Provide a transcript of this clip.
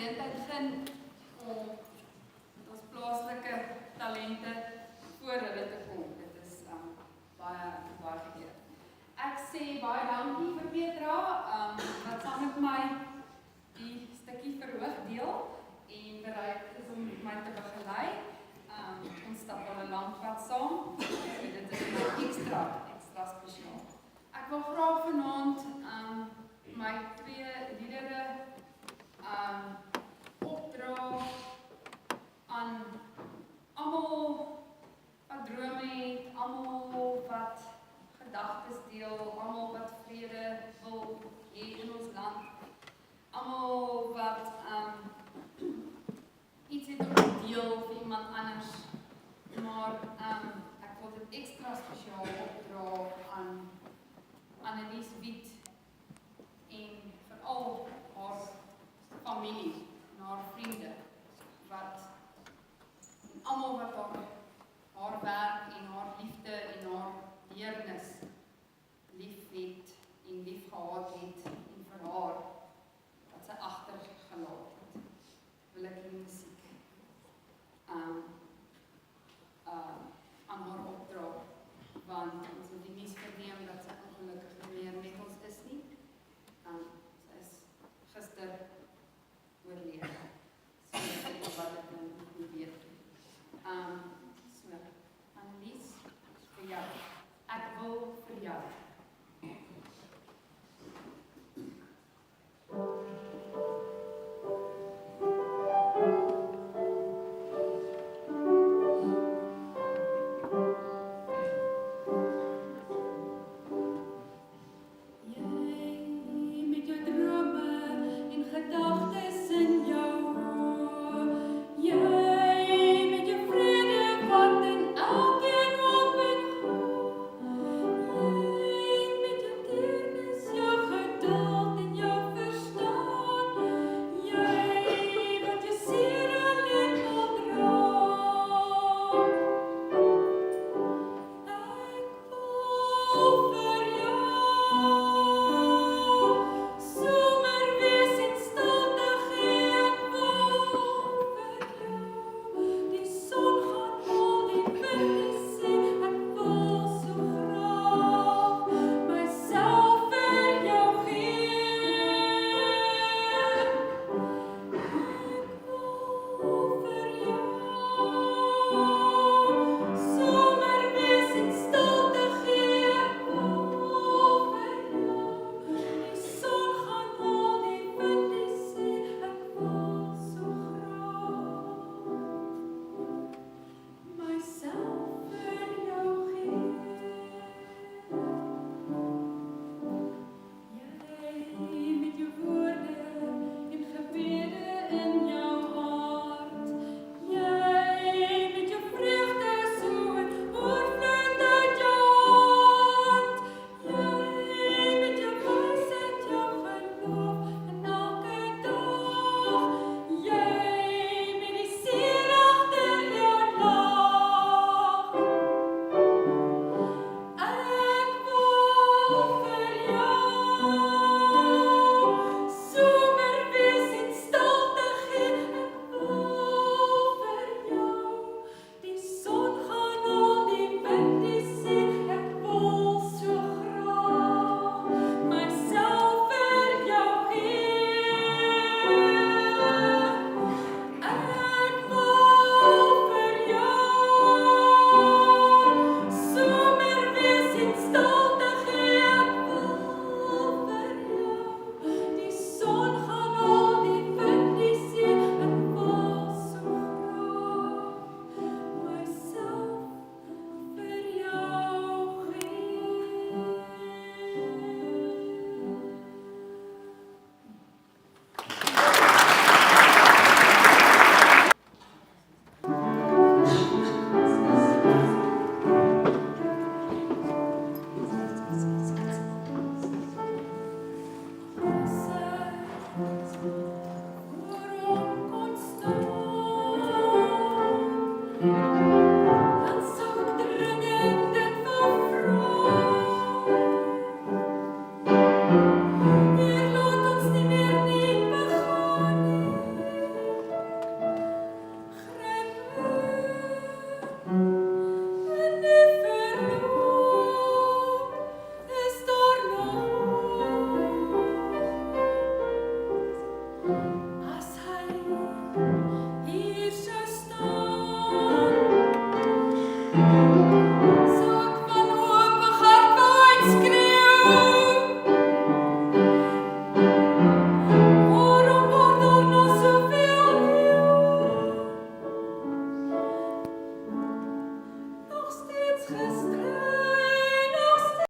geleentheid vind om met ons plaaslike talente voor hulle te kom. Dit is baie gewaardeer. Ek sê baie dankie vir Petra, wat saam met my die stukkie verhoog deel en bereid is om my te begelei. Ons stap al 'n lang pad saam, so dit is extra spesiaal. Ek wil graag vanaand my twee liedere opdra aan almal wat drome het, almal wat gedagtes deel, almal wat vrede wil hê in ons land, almal wat iets het om te deel vir iemand anders, maar ek wil dit extra spesiaal opdra aan Annelies Wit en veral haar familie.